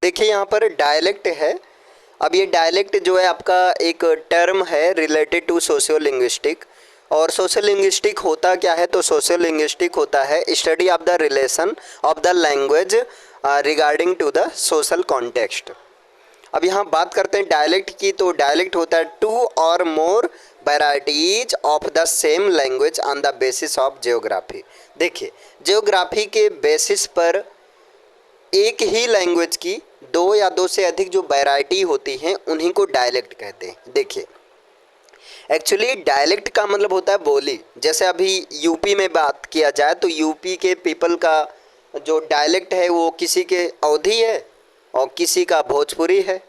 देखिए यहाँ पर डायलेक्ट है। अब ये डायलेक्ट जो है आपका एक टर्म है रिलेटेड टू सोशियो लिंग्विस्टिक। और सोशल लिंग्विस्टिक होता क्या है, तो सोशल लिंग्विस्टिक होता है study of the relation of the language regarding to the social context. अब यहाँ बात करते हैं डायलेक्ट की, तो डायलेक्ट होता है टू और more varieties of the same language on the basis of geography. देखिए जियोग्राफी के बेसिस पर एक ही लैंग्वेज की दो या दो से अधिक जो वैरायटी होती हैं उन्हीं को डायलेक्ट कहते हैं। देखिए एक्चुअली डायलेक्ट का मतलब होता है बोली। जैसे अभी यूपी में बात किया जाए तो यूपी के पीपल का जो डायलेक्ट है वो किसी के अवधी है और किसी का भोजपुरी है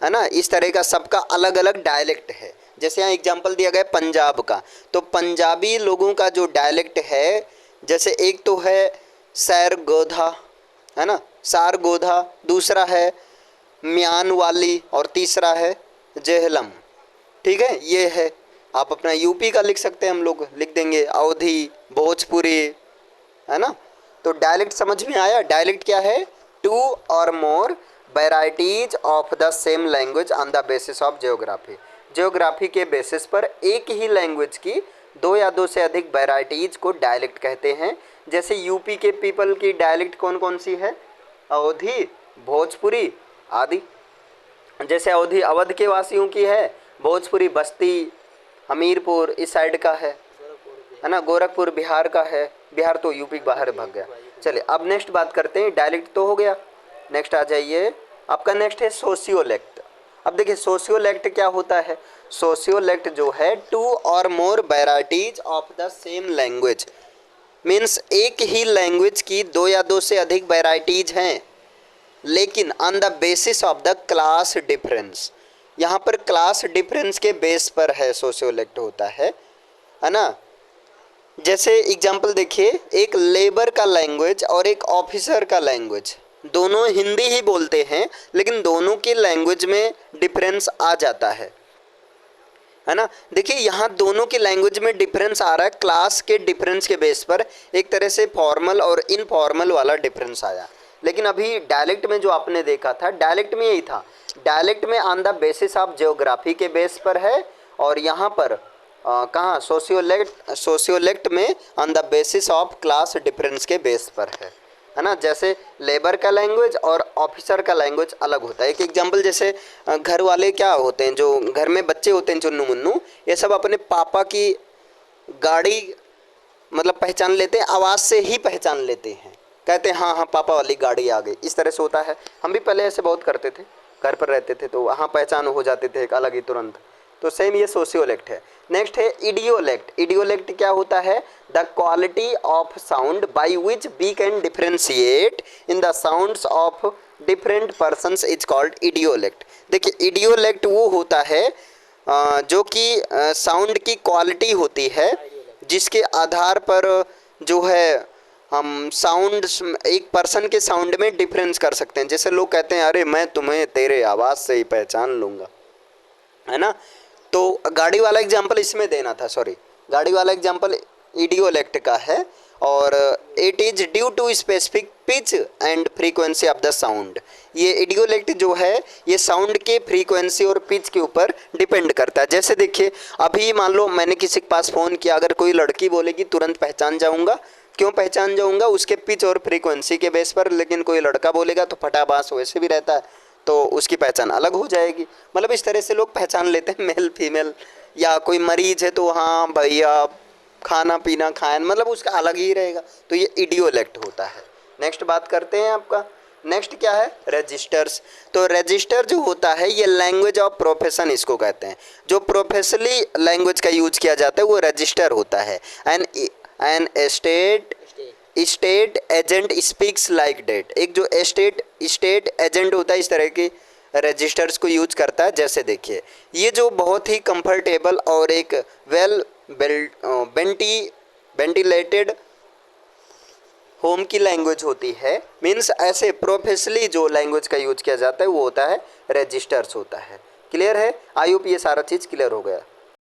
ना। इस तरह का सबका अलग अलग डायलेक्ट है। जैसे यहाँ एग्जांपल दिया गया पंजाब का, तो पंजाबी लोगों का जो डायलेक्ट है, जैसे एक तो है सैर गोधा, है ना, सार गोधा, दूसरा है म्यान वाली और तीसरा है जेहलम। ठीक है, ये है। आप अपना यूपी का लिख सकते हैं, हम लोग लिख देंगे अवधी, भोजपुरी, है ना। तो डायलेक्ट समझ में आया। डायलेक्ट क्या है, टू और more varieties of the same language on the basis of geography. Geography के बेसिस पर एक ही लैंग्वेज की दो या दो से अधिक वैराइटीज को डायलेक्ट कहते हैं। जैसे यूपी के पीपल की डायलेक्ट कौन कौन सी है, अवधी, भोजपुरी आदि। जैसे अवधी अवध के वासियों की है, भोजपुरी बस्ती, हमीरपुर इस साइड का है ना, गोरखपुर बिहार का है। बिहार तो यूपी बाहर भाग गया। चलिए अब नेक्स्ट बात करते हैं। डायलेक्ट तो हो गया, नेक्स्ट आ जाइए। आपका नेक्स्ट है सोशियोलेक्ट। अब देखिए सोशियोलेक्ट क्या होता है। सोशियोलेक्ट जो है टू और more varieties of the same language, means एक ही लैंग्वेज की दो या दो से अधिक वैराइटीज हैं, लेकिन on the basis of the class difference. यहाँ पर क्लास डिफरेंस के बेस पर है सोशियोलेक्ट होता है ना। जैसे एग्जाम्पल देखिए, एक लेबर का लैंग्वेज और एक ऑफिसर का लैंग्वेज, दोनों हिंदी ही बोलते हैं, लेकिन दोनों की लैंग्वेज में डिफरेंस आ जाता है ना। देखिए यहाँ दोनों की लैंग्वेज में डिफरेंस आ रहा है क्लास के डिफरेंस के बेस पर। एक तरह से फॉर्मल और इनफॉर्मल वाला डिफरेंस आया। लेकिन अभी डायलेक्ट में जो आपने देखा था, डायलेक्ट में यही था। डायलेक्ट में on the basis of geography के बेस पर है, और यहाँ पर कहाँ सोशियोलेक्ट में on the basis of class difference के बेस पर है ना। जैसे लेबर का लैंग्वेज और ऑफिसर का लैंग्वेज अलग होता है। एक एग्जांपल, जैसे घर वाले क्या होते हैं, जो घर में बच्चे होते हैं चुन्नू मुन्नू, ये सब अपने पापा की गाड़ी मतलब पहचान लेते हैं, आवाज़ से ही पहचान लेते हैं, कहते हैं हाँ हाँ पापा वाली गाड़ी आ गई। इस तरह से होता है। हम भी पहले ऐसे बहुत करते थे, घर पर रहते थे तो वहाँ पहचान हो जाते थे एक अलग ही तुरंत। तो सेम ये सोशियोलेक्ट है। नेक्स्ट है इडियोलेक्ट। इडियोलेक्ट क्या होता है, the quality of sound by which we can differentiate in the sounds of different persons is called idiolect. देखिए इडियोलेक्ट वो होता है जो कि साउंड की क्वालिटी होती है, जिसके आधार पर जो है हम साउंड एक पर्सन के साउंड में डिफरेंस कर सकते हैं। जैसे लोग कहते हैं अरे मैं तुम्हें तेरे आवाज़ से ही पहचान लूँगा, है ना। तो गाड़ी वाला एग्जांपल इसमें देना था, सॉरी, गाड़ी वाला एग्जांपल इडियोलेक्ट का है। और it is due to specific pitch and frequency of the sound. ये इडियोलेक्ट जो है ये साउंड के फ्रीक्वेंसी और पिच के ऊपर डिपेंड करता है। जैसे देखिए अभी मान लो मैंने किसी के पास फ़ोन किया, अगर कोई लड़की बोलेगी तुरंत पहचान जाऊँगा। क्यों पहचान जाऊँगा, उसके पिच और फ्रीक्वेंसी के बेस पर। लेकिन कोई लड़का बोलेगा तो फटाबास वैसे भी रहता है, तो उसकी पहचान अलग हो जाएगी। मतलब इस तरह से लोग पहचान लेते हैं मेल फीमेल। या कोई मरीज है तो हाँ भैया खाना पीना खाएं, मतलब उसका अलग ही रहेगा। तो ये इडियोलेक्ट होता है। नेक्स्ट बात करते हैं आपका, नेक्स्ट क्या है, रजिस्टर्स। तो रजिस्टर जो होता है ये लैंग्वेज ऑफ प्रोफेशन इसको कहते हैं। जो प्रोफेशनली लैंग्वेज का यूज किया जाता है वो रजिस्टर होता है। An state agent speaks like that. एक जो स्टेट एजेंट होता है इस तरह के रजिस्टर्स को यूज करता है। जैसे देखिए ये जो बहुत ही कंफर्टेबल और एक वेल वेंटिलेटेड होम की लैंग्वेज होती है, मीन्स ऐसे प्रोफेशनली जो लैंग्वेज का यूज किया जाता है वो होता है रजिस्टर्स होता है। क्लियर है, आई होप ये सारा चीज़ क्लियर हो गया।